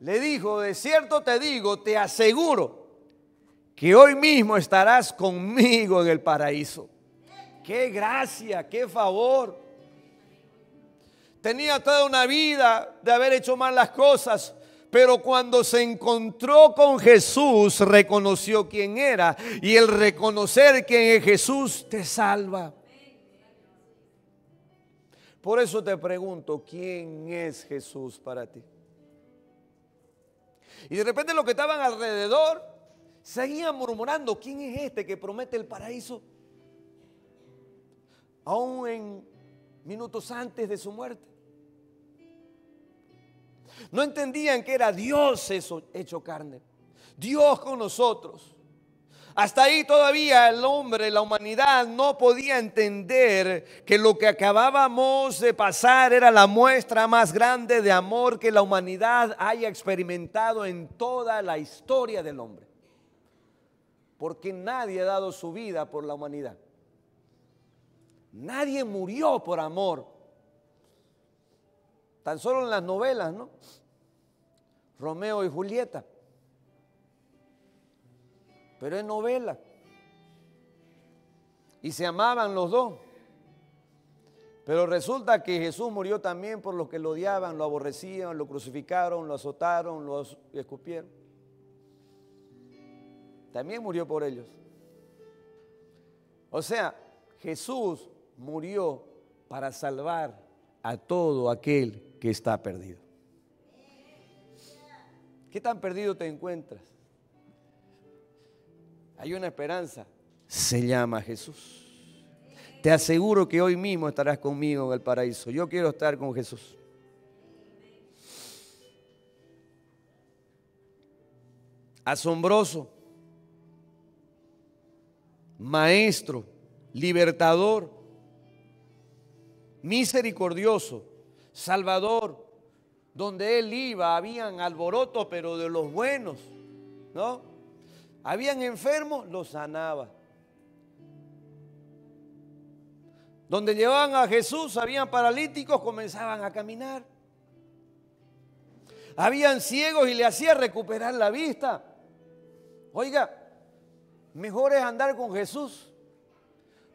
Le dijo, de cierto te digo, te aseguro que hoy mismo estarás conmigo en el paraíso. ¡Qué gracia, qué favor! Tenía toda una vida de haber hecho mal las cosas, pero cuando se encontró con Jesús, reconoció quién era. Y el reconocer quién es Jesús te salva. Por eso te pregunto, ¿quién es Jesús para ti? Y de repente los que estaban alrededor seguían murmurando, ¿quién es este que promete el paraíso? Aún en minutos antes de su muerte. No entendían que era Dios hecho carne, Dios con nosotros. Hasta ahí todavía el hombre, la humanidad no podía entender que lo que acabábamos de pasar era la muestra más grande de amor que la humanidad haya experimentado en toda la historia del hombre. Porque nadie ha dado su vida por la humanidad. Nadie murió por amor. Tan solo en las novelas, ¿no? Romeo y Julieta. Pero es novela. Y se amaban los dos. Pero resulta que Jesús murió también por los que lo odiaban, lo aborrecían, lo crucificaron, lo azotaron, lo escupieron. También murió por ellos. O sea, Jesús murió para salvar a todo aquel que está perdido. ¿Qué tan perdido te encuentras? Hay una esperanza, se llama Jesús. Te aseguro que hoy mismo estarás conmigo en el paraíso. Yo quiero estar con Jesús. Asombroso, maestro, libertador, misericordioso, salvador. Donde él iba habían alborotos, pero de los buenos, ¿no? Habían enfermos, los sanaba. Donde llevaban a Jesús, habían paralíticos, comenzaban a caminar. Habían ciegos y le hacía recuperar la vista. Oiga, mejor es andar con Jesús,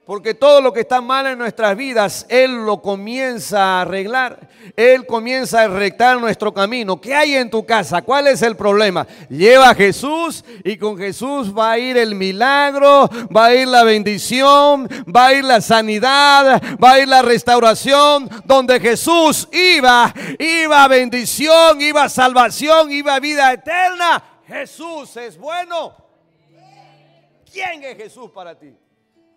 Porque todo lo que está mal en nuestras vidas, Él lo comienza a arreglar. Él comienza a rectar nuestro camino. ¿Qué hay en tu casa? ¿Cuál es el problema? Lleva a Jesús y con Jesús va a ir el milagro, va a ir la bendición, va a ir la sanidad, va a ir la restauración. Donde Jesús iba bendición, iba salvación, iba vida eterna. Jesús es bueno. ¿Quién es Jesús para ti?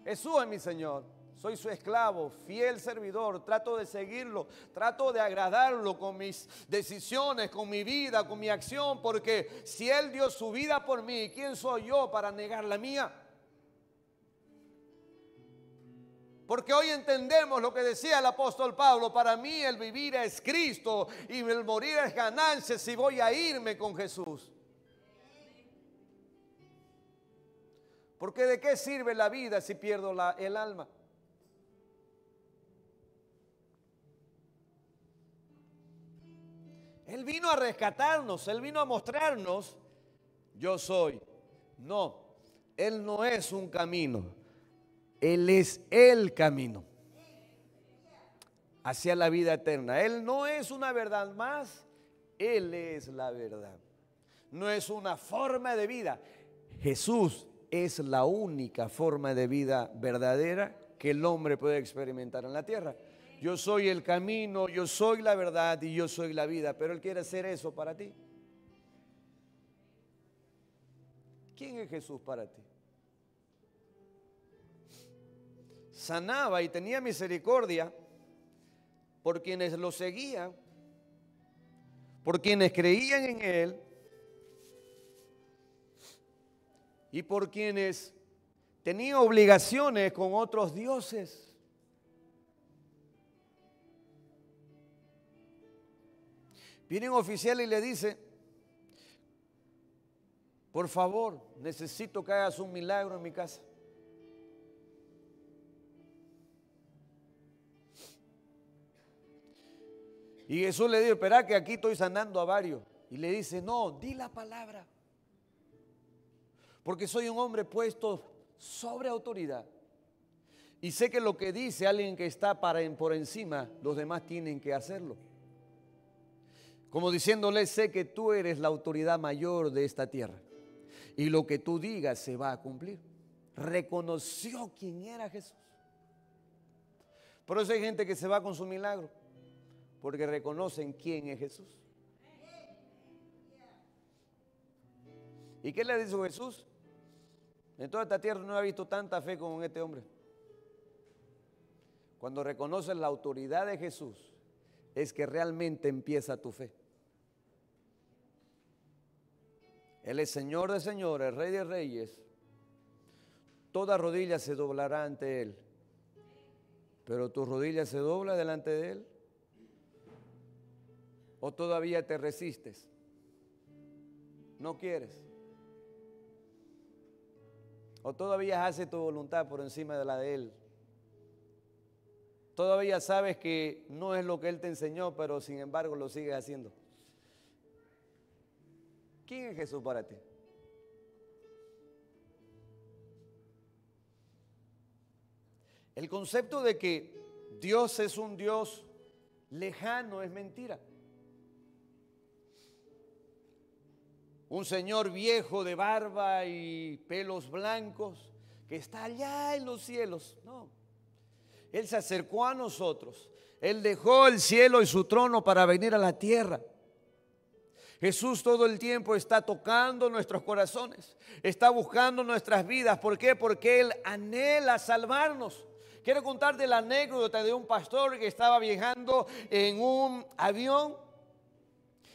Jesús es mi Señor, soy su esclavo, fiel servidor, trato de seguirlo, trato de agradarlo con mis decisiones, con mi vida, con mi acción, porque si Él dio su vida por mí, ¿quién soy yo para negar la mía? Porque hoy entendemos lo que decía el apóstol Pablo: para mí el vivir es Cristo y el morir es ganancia si voy a irme con Jesús. Porque ¿de qué sirve la vida si pierdo el alma? Él vino a rescatarnos, Él vino a mostrarnos, yo soy. No, Él no es un camino, Él es el camino hacia la vida eterna. Él no es una verdad más, Él es la verdad. No es una forma de vida. Jesús es la única forma de vida verdadera que el hombre puede experimentar en la tierra. Yo soy el camino, yo soy la verdad y yo soy la vida, pero Él quiere hacer eso para ti. ¿Quién es Jesús para ti? Sanaba y tenía misericordia por quienes lo seguían, por quienes creían en Él y por quienes tenían obligaciones con otros dioses. Viene un oficial y le dice: por favor, necesito que hagas un milagro en mi casa. Y Jesús le dijo: espera que aquí estoy sanando a varios. Y le dice: no, di la palabra. Porque soy un hombre puesto sobre autoridad. Y sé que lo que dice alguien que está por encima, los demás tienen que hacerlo. Como diciéndole: sé que tú eres la autoridad mayor de esta tierra. Y lo que tú digas se va a cumplir. Reconoció quién era Jesús. Por eso hay gente que se va con su milagro, porque reconocen quién es Jesús. ¿Y qué le dijo Jesús? En toda esta tierra no he visto tanta fe como en este hombre. Cuando reconoces la autoridad de Jesús, es que realmente empieza tu fe. Él es Señor de señores, Rey de reyes. Toda rodilla se doblará ante Él. Pero tu rodilla se dobla delante de Él. ¿O todavía te resistes? ¿No quieres? ¿O todavía haces tu voluntad por encima de la de Él? Todavía sabes que no es lo que Él te enseñó, pero sin embargo lo sigues haciendo. ¿Quién es Jesús para ti? El concepto de que Dios es un Dios lejano es mentira. Un señor viejo de barba y pelos blancos que está allá en los cielos. No. Él se acercó a nosotros. Él dejó el cielo y su trono para venir a la tierra. Jesús todo el tiempo está tocando nuestros corazones. Está buscando nuestras vidas. ¿Por qué? Porque Él anhela salvarnos. Quiero contarte la anécdota de un pastor que estaba viajando en un avión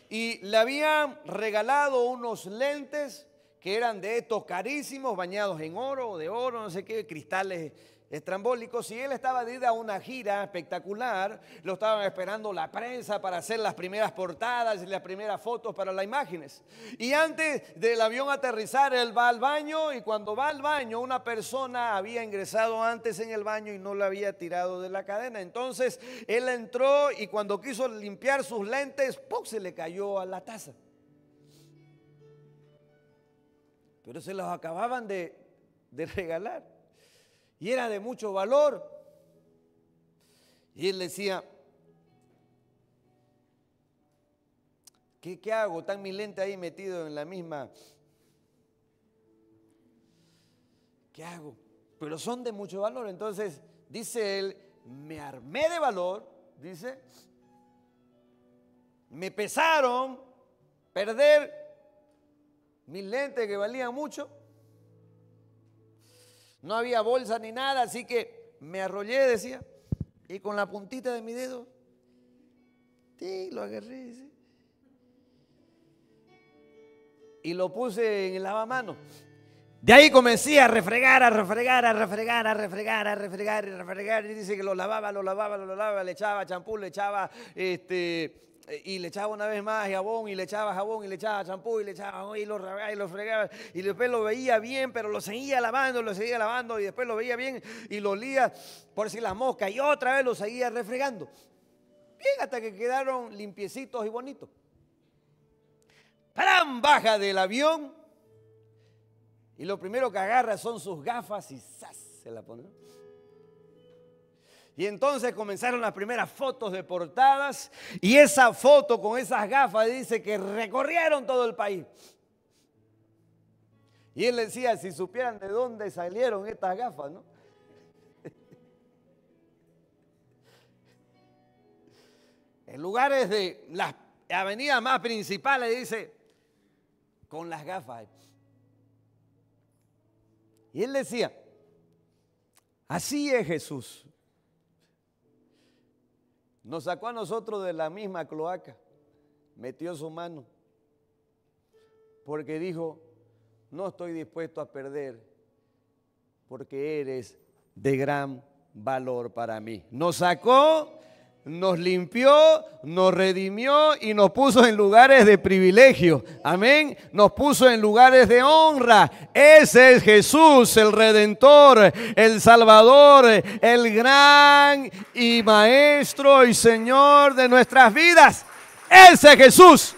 y le habían regalado unos lentes que eran de estos carísimos, bañados en oro, de oro, no sé qué, cristales estrambólicos. Y él estaba de ir a una gira espectacular. Lo estaban esperando la prensa para hacer las primeras portadas y las primeras fotos para las imágenes. Y antes del avión aterrizar, él va al baño, y cuando va al baño, una persona había ingresado antes en el baño y no lo había tirado de la cadena. Entonces él entró y cuando quiso limpiar sus lentes, ¡pum!, se le cayó a la taza. Pero se los acababan de regalar. y era de mucho valor. Y él decía, ¿qué hago? Están mis lentes ahí metidos en la misma. ¿Qué hago? Pero son de mucho valor. Entonces, dice él, me armé de valor, dice, me pesaron, perder mis lentes que valían mucho. No había bolsa ni nada, así que me arrollé, decía, y con la puntita de mi dedo, sí, lo agarré, dice, y lo puse en el lavamanos. De ahí comencé a refregar, y dice que lo lavaba, le echaba champú, le echaba y le echaba una vez más jabón, y le echaba jabón, y le echaba champú, y le echaba jabón, y lo regaba, y lo fregaba, y después lo veía bien, pero lo seguía lavando, y después lo veía bien, y lo olía por si las moscas, y otra vez lo seguía refregando. Bien, hasta que quedaron limpiecitos y bonitos. Fran baja del avión, y lo primero que agarra son sus gafas y ¡zas! Se la pone. Y entonces comenzaron las primeras fotos de portadas, y esa foto con esas gafas dice que recorrieron todo el país. Y él decía, si supieran de dónde salieron estas gafas, ¿no? En lugares de las avenidas más principales, dice, con las gafas. Y él decía, así es Jesús. Nos sacó a nosotros de la misma cloaca, metió su mano, porque dijo, no estoy dispuesto a perder, porque eres de gran valor para mí. Nos sacó, nos limpió, nos redimió y nos puso en lugares de privilegio. Amén. Nos puso en lugares de honra. Ese es Jesús, el Redentor, el Salvador, el gran y Maestro y Señor de nuestras vidas. Ese Jesús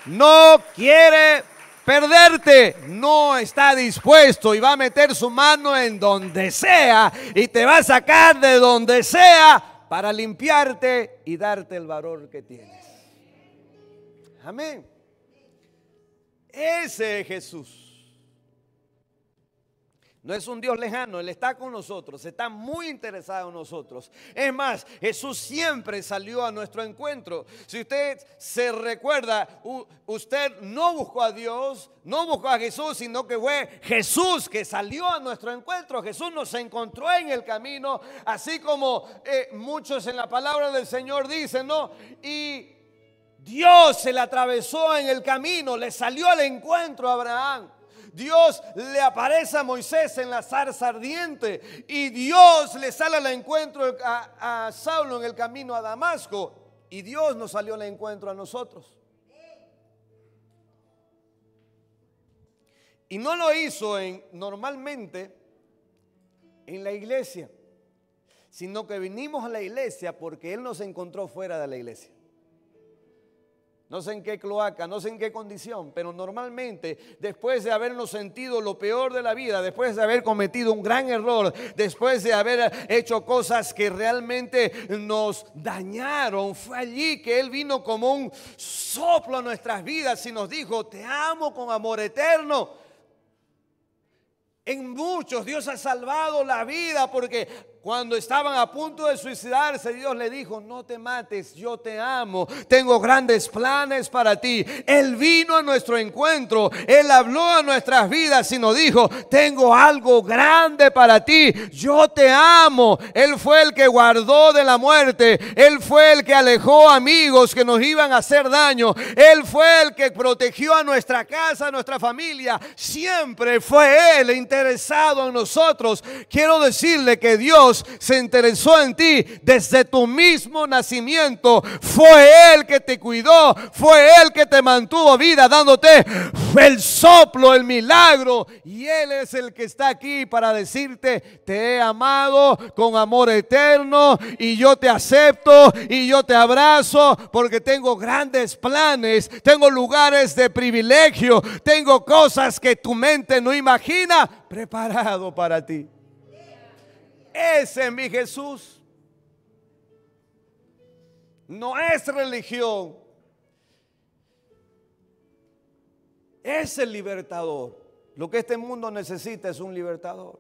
no quiere perderte, no está dispuesto y va a meter su mano en donde sea y te va a sacar de donde sea para limpiarte y darte el valor que tienes. Amén. Ese es Jesús. No es un Dios lejano, Él está con nosotros, está muy interesado en nosotros. Es más, Jesús siempre salió a nuestro encuentro. Si usted se recuerda, usted no buscó a Dios, no buscó a Jesús, sino que fue Jesús que salió a nuestro encuentro. Jesús nos encontró en el camino, así como muchos en la palabra del Señor dicen, ¿no? Y Dios se le atravesó en el camino, le salió al encuentro a Abraham. Dios le aparece a Moisés en la zarza ardiente y Dios le sale al encuentro a Saulo en el camino a Damasco y Dios nos salió al encuentro a nosotros. Y no lo hizo normalmente en la iglesia, sino que vinimos a la iglesia porque Él nos encontró fuera de la iglesia. No sé en qué cloaca, no sé en qué condición, pero normalmente después de habernos sentido lo peor de la vida, después de haber cometido un gran error, después de haber hecho cosas que realmente nos dañaron, fue allí que Él vino como un soplo a nuestras vidas y nos dijo, te amo con amor eterno. En muchos Dios ha salvado la vida porque cuando estaban a punto de suicidarse, Dios le dijo, no te mates, yo te amo, tengo grandes planes para ti. Él vino a nuestro encuentro, Él habló a nuestras vidas y nos dijo, tengo algo grande para ti, yo te amo. Él fue el que guardó de la muerte, Él fue el que alejó amigos que nos iban a hacer daño, Él fue el que protegió a nuestra casa, a nuestra familia, siempre fue Él interesado en nosotros. Quiero decirle que Dios se interesó en ti desde tu mismo nacimiento. Fue Él que te cuidó, fue Él que te mantuvo vida, dándote el soplo, el milagro. Y Él es el que está aquí para decirte, te he amado con amor eterno y yo te acepto y yo te abrazo porque tengo grandes planes, tengo lugares de privilegio, tengo cosas que tu mente no imagina preparado para ti. Ese es mi Jesús. No es religión. Es el libertador. Lo que este mundo necesita es un libertador.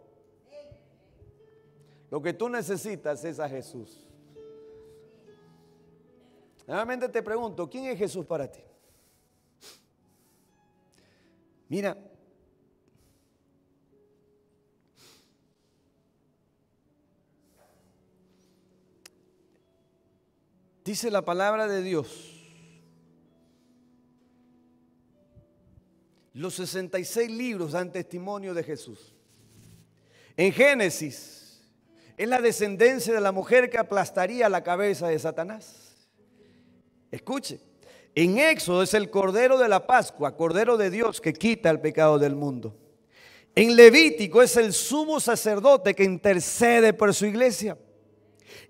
Lo que tú necesitas es a Jesús. Nuevamente te pregunto, ¿quién es Jesús para ti? Mira, dice la palabra de Dios, los 66 libros dan testimonio de Jesús. En Génesis es la descendencia de la mujer que aplastaría la cabeza de Satanás. Escuche, en Éxodo es el Cordero de la Pascua, Cordero de Dios que quita el pecado del mundo. En Levítico es el sumo sacerdote que intercede por su iglesia.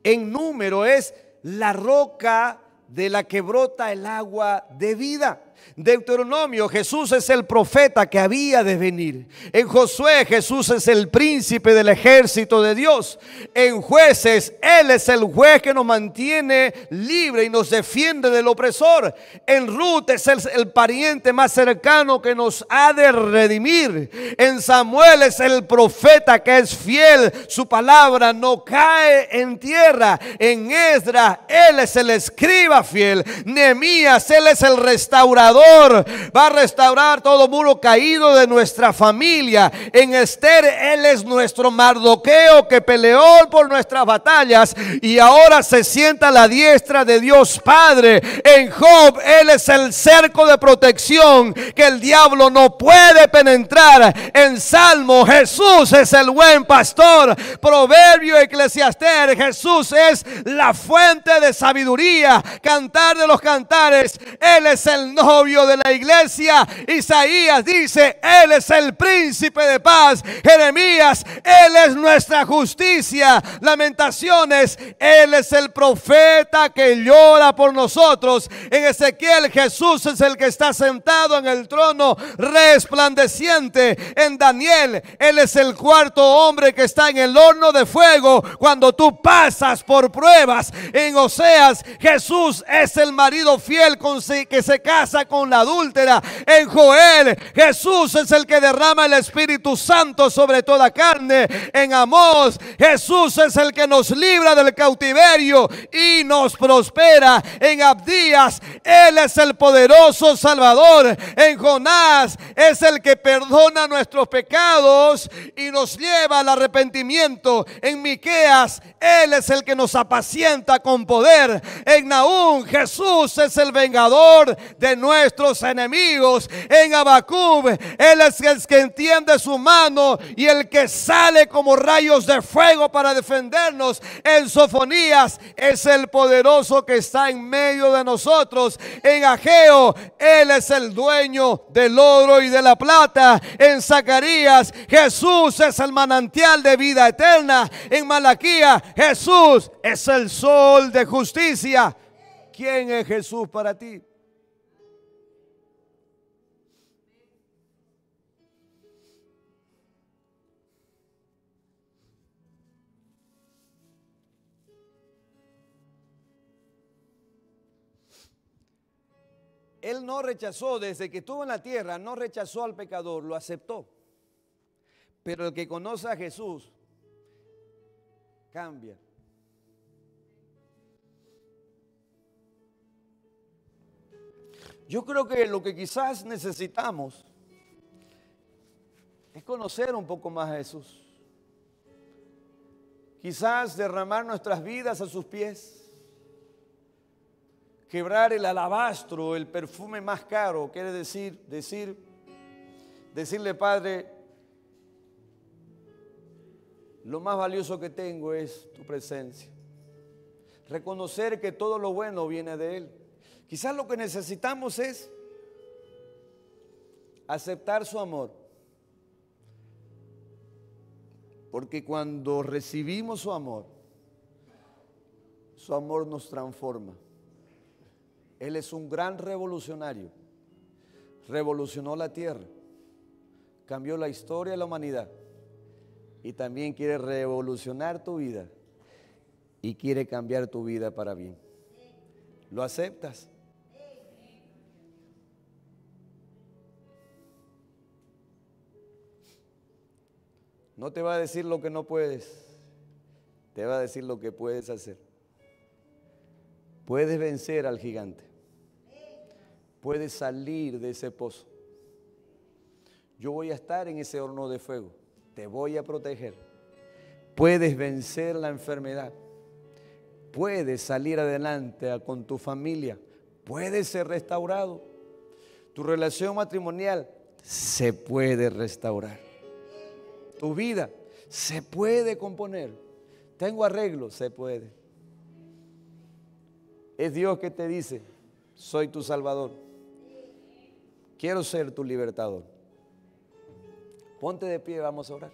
En Número es la roca de la que brota el agua de vida. Deuteronomio, Jesús es el profeta que había de venir. En Josué, Jesús es el príncipe del ejército de Dios. En Jueces, Él es el juez que nos mantiene libre y nos defiende del opresor. En Ruth es el pariente más cercano que nos ha de redimir. En Samuel es el profeta que es fiel, su palabra no cae en tierra. En Esdras, Él es el escriba fiel. Nehemías, Él es el restaurador. Va a restaurar todo muro caído de nuestra familia. En Esther, Él es nuestro Mardoqueo que peleó por nuestras batallas y ahora se sienta a la diestra de Dios Padre. En Job, Él es el cerco de protección que el diablo no puede penetrar. En Salmo, Jesús es el buen pastor. Proverbio, Eclesiastés, Jesús es la fuente de sabiduría. Cantar de los cantares, Él es el novio de la iglesia. Isaías dice, Él es el príncipe de paz. Jeremías, Él es nuestra justicia. Lamentaciones, Él es el profeta que llora por nosotros. En Ezequiel, Jesús es el que está sentado en el trono resplandeciente. En Daniel, Él es el cuarto hombre que está en el horno de fuego cuando tú pasas por pruebas. En Oseas, Jesús es el marido fiel que se casa con la adúltera. En Joel, Jesús es el que derrama el Espíritu Santo sobre toda carne. En Amós, Jesús es el que nos libra del cautiverio y nos prospera. En Abdías, Él es el poderoso Salvador. En Jonás, es el que perdona nuestros pecados y nos lleva al arrepentimiento. En Miqueas, Él es el que nos apacienta con poder. En Nahum, Jesús es el vengador de nuestros enemigos. En Habacuc, Él es el que entiende su mano y el que sale como rayos de fuego para defendernos. En Sofonías, es el poderoso que está en medio de nosotros. En Ageo, Él es el dueño del oro y de la plata. En Zacarías, Jesús es el manantial de vida eterna. En Malaquías, Jesús es el sol de justicia. ¿Quién es Jesús para ti? Él no rechazó, desde que estuvo en la tierra, no rechazó al pecador, lo aceptó. Pero el que conoce a Jesús cambia. Yo creo que lo que quizás necesitamos es conocer un poco más a Jesús. Quizás derramar nuestras vidas a sus pies. Quebrar el alabastro, el perfume más caro, quiere decirle, Padre, lo más valioso que tengo es tu presencia. Reconocer que todo lo bueno viene de Él. Quizás lo que necesitamos es aceptar su amor. Porque cuando recibimos su amor nos transforma. Él es un gran revolucionario. Revolucionó la tierra, cambió la historia de la humanidad y también quiere revolucionar tu vida y quiere cambiar tu vida para bien. ¿Lo aceptas? No te va a decir lo que no puedes, te va a decir lo que puedes hacer. Puedes vencer al gigante. Puedes salir de ese pozo. Yo voy a estar en ese horno de fuego. Te voy a proteger. Puedes vencer la enfermedad. Puedes salir adelante con tu familia. Puedes ser restaurado. Tu relación matrimonial se puede restaurar. Tu vida se puede componer. Tengo arreglo, se puede. Es Dios que te dice, soy tu Salvador. Quiero ser tu libertador. Ponte de pie, vamos a orar.